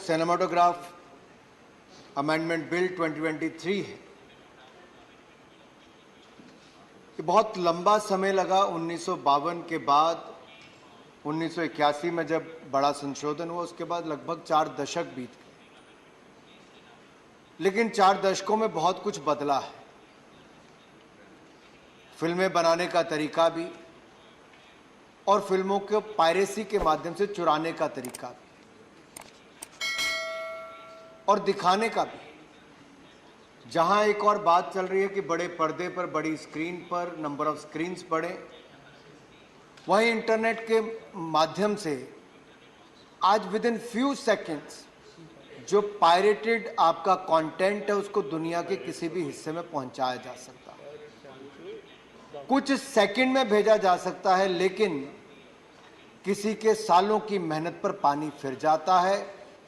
Cinematograph amendment bill 2023 है, ये बहुत लंबा समय लगा। 1952 के बाद 1981 में जब बड़ा संशोधन हुआ, उसके बाद लगभग 4 दशक बीत गए, लेकिन 4 दशकों में बहुत कुछ बदला है। फिल्में बनाने का तरीका भी और फिल्मों को पायरेसी के माध्यम से चुराने का तरीका भी और दिखाने का भी। जहां एक और बात चल रही है कि बड़े पर्दे पर, बड़ी स्क्रीन पर, नंबर ऑफ स्क्रीन्स बढ़े, वहीं इंटरनेट के माध्यम से आज विद इन फ्यू सेकेंड्स जो पायरेटेड आपका कंटेंट है उसको दुनिया के किसी भी हिस्से में पहुंचाया जा सकता है, कुछ सेकंड में भेजा जा सकता है, लेकिन किसी के सालों की मेहनत पर पानी फिर जाता है।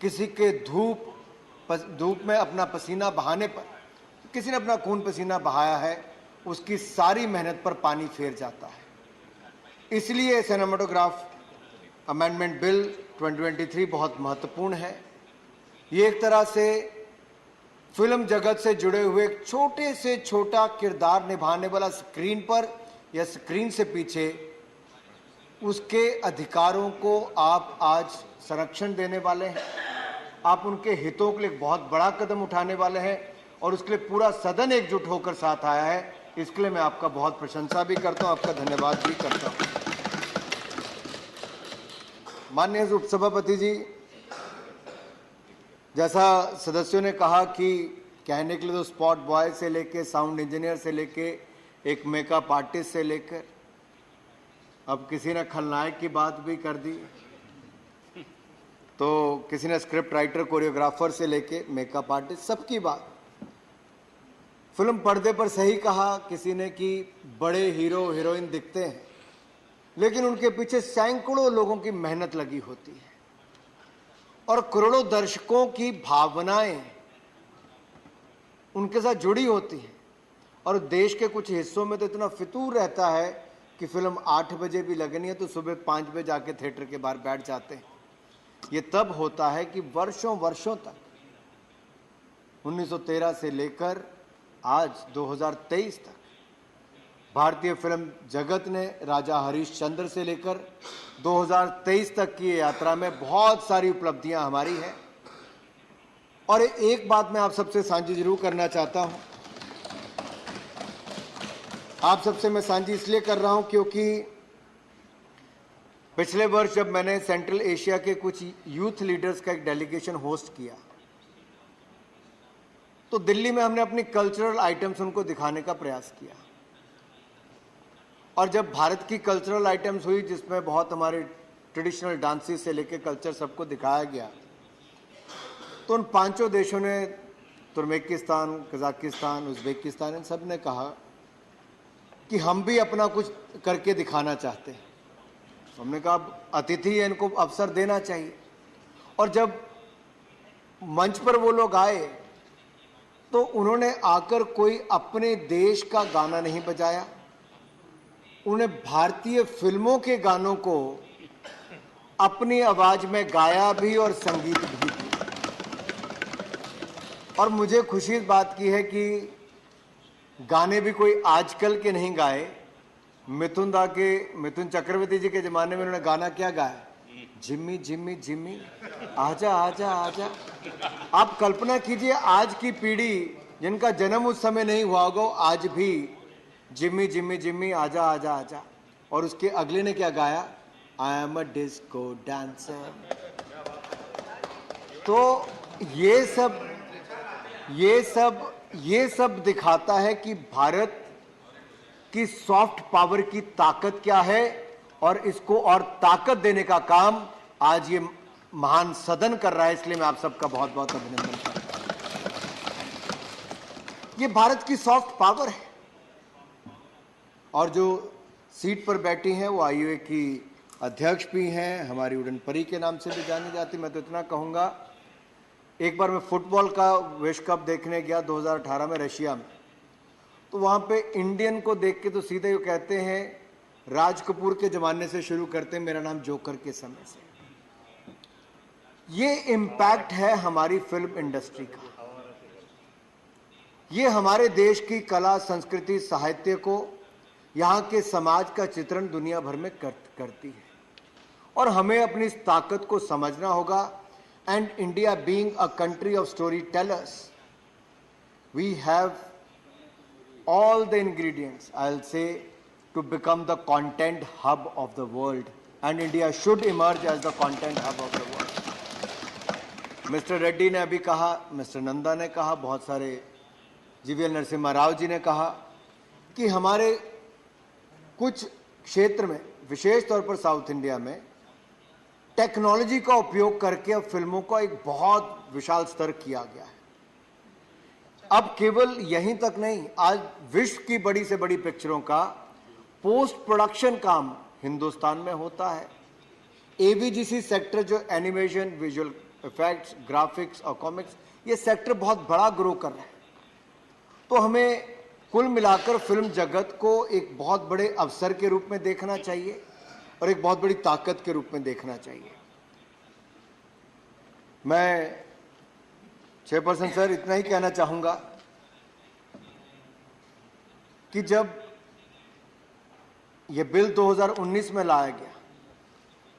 किसी के धूप में अपना पसीना बहाने पर, किसी ने अपना खून पसीना बहाया है, उसकी सारी मेहनत पर पानी फेर जाता है। इसलिए सिनेमाटोग्राफ अमेंडमेंट बिल 2023 बहुत महत्वपूर्ण है। ये एक तरह से फिल्म जगत से जुड़े हुए एक छोटे से छोटा किरदार निभाने वाला स्क्रीन पर या स्क्रीन से पीछे, उसके अधिकारों को आप आज संरक्षण देने वाले हैं। आप उनके हितों के लिए एक बहुत बड़ा कदम उठाने वाले हैं और उसके लिए पूरा सदन एकजुट होकर साथ आया है। इसके लिए मैं आपका बहुत प्रशंसा भी करता हूं, आपका धन्यवाद भी करता हूं। माननीय उपसभापति जी, जैसा सदस्यों ने कहा कि कहने के लिए तो स्पॉट बॉय से लेके साउंड इंजीनियर से लेके एक मेकअप आर्टिस्ट से लेकर अब किसी ने खलनायक की बात भी कर दी, तो किसी ने स्क्रिप्ट राइटर, कोरियोग्राफर से लेके मेकअप आर्टिस्ट, सबकी बात। फिल्म पर्दे पर सही कहा किसी ने कि बड़े हीरो हीरोइन दिखते हैं, लेकिन उनके पीछे सैकड़ों लोगों की मेहनत लगी होती है और करोड़ों दर्शकों की भावनाएं उनके साथ जुड़ी होती हैं। और देश के कुछ हिस्सों में तो इतना फितूर रहता है कि फिल्म 8 बजे भी लगनी है तो सुबह 5 बजे जाके थिएटर के बाहर बैठ जाते हैं। ये तब होता है कि वर्षों वर्षों तक 1913 से लेकर आज 2023 तक भारतीय फिल्म जगत ने राजा हरिश्चंद्र से लेकर 2023 तक की यात्रा में बहुत सारी उपलब्धियां हमारी हैं। और एक बात मैं आप सबसे साझी जरूर करना चाहता हूं। आप सबसे मैं साझी इसलिए कर रहा हूं क्योंकि पिछले वर्ष जब मैंने सेंट्रल एशिया के कुछ यूथ लीडर्स का एक डेलीगेशन होस्ट किया, तो दिल्ली में हमने अपनी कल्चरल आइटम्स उनको दिखाने का प्रयास किया। और जब भारत की कल्चरल आइटम्स हुई, जिसमें बहुत हमारे ट्रेडिशनल डांसेस से लेकर कल्चर सबको दिखाया गया, तो उन 5 देशों ने, तुर्कमेनिस्तान, कजाकिस्तान, उज्बेकिस्तान, इन सब ने कहा कि हम भी अपना कुछ करके दिखाना चाहते हैं। हमने कहा अतिथि है, इनको अवसर देना चाहिए। और जब मंच पर वो लोग आए तो उन्होंने आकर कोई अपने देश का गाना नहीं बजाया, उन्हें भारतीय फिल्मों के गानों को अपनी आवाज में गाया भी और संगीत भी दिया। और मुझे खुशी इस बात की है कि गाने भी कोई आजकल के नहीं गाए। मिथुन चक्रवर्ती जी के जमाने में उन्होंने गाना क्या गाया, जिम्मी जिम्मी जिम्मी आजा आजा आजा। आप कल्पना कीजिए, आज की पीढ़ी जिनका जन्म उस समय नहीं हुआ होगा, आज भी जिम्मी जिम्मी जिम्मी आजा आजा आजा। और उसके अगले ने क्या गाया, I am a disco dancer. तो ये सब दिखाता है कि भारत की सॉफ्ट पावर की ताकत क्या है, और इसको और ताकत देने का काम आज ये महान सदन कर रहा है। इसलिए मैं आप सबका बहुत बहुत अभिनंदन करता हूं। ये भारत की सॉफ्ट पावर है। और जो सीट पर बैठी हैं वो आईयूए की अध्यक्ष भी हैं, हमारी उड़न परी के नाम से भी जानी जाती। मैं तो इतना कहूँगा, एक बार मैं फुटबॉल का विश्व कप देखने गया 2018 में रशिया में, तो वहाँ पे इंडियन को देख के तो सीधे वो कहते हैं, राज कपूर के ज़माने से शुरू करते हैं, मेरा नाम जोकर के समय से। ये इम्पैक्ट है हमारी फिल्म इंडस्ट्री का। ये हमारे देश की कला, संस्कृति, साहित्य को, यहाँ के समाज का चित्रण दुनिया भर में करती है और हमें अपनी इस ताकत को समझना होगा। And India being a country of story tellers, we have all the ingredients, I'll say, to become the content hub of the world, and India should emerge as the content hub of the world. Mr. Reddy ने अभी कहा, Mr. Nanda ने कहा, बहुत सारे GVL Narasimha Rao ji ने कहा कि हमारे कुछ क्षेत्र में, विशेष तौर पर साउथ इंडिया में, टेक्नोलॉजी का उपयोग करके अब फिल्मों का एक बहुत विशाल स्तर किया गया है। अब केवल यहीं तक नहीं, आज विश्व की बड़ी से बड़ी पिक्चरों का पोस्ट प्रोडक्शन काम हिंदुस्तान में होता है। एवीजीसी सेक्टर, जो एनिमेशन, विजुअल इफेक्ट्स, ग्राफिक्स और कॉमिक्स, ये सेक्टर बहुत बड़ा ग्रो कर रहा है। तो हमें कुल मिलाकर फिल्म जगत को एक बहुत बड़े अवसर के रूप में देखना चाहिए और एक बहुत बड़ी ताकत के रूप में देखना चाहिए। मैं चेयरपर्सन सर इतना ही कहना चाहूंगा कि जब यह बिल 2019 में लाया गया,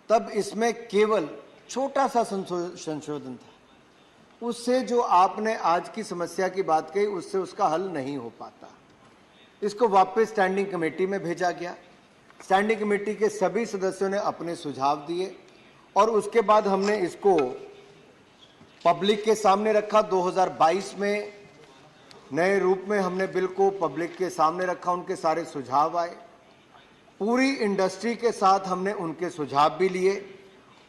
तब इसमें केवल छोटा सा संशोधन था। उससे जो आपने आज की समस्या की बात कही, उससे उसका हल नहीं हो पाता। इसको वापस स्टैंडिंग कमेटी में भेजा गया। स्टैंडिंग कमेटी के सभी सदस्यों ने अपने सुझाव दिए और उसके बाद हमने इसको पब्लिक के सामने रखा। 2022 में नए रूप में हमने बिल को पब्लिक के सामने रखा, उनके सारे सुझाव आए, पूरी इंडस्ट्री के साथ हमने उनके सुझाव भी लिए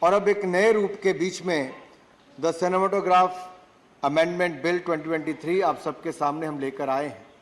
और अब एक नए रूप के बीच में द सिनेमेटोग्राफ अमेंडमेंट बिल 2023 आप सबके सामने हम लेकर आए हैं।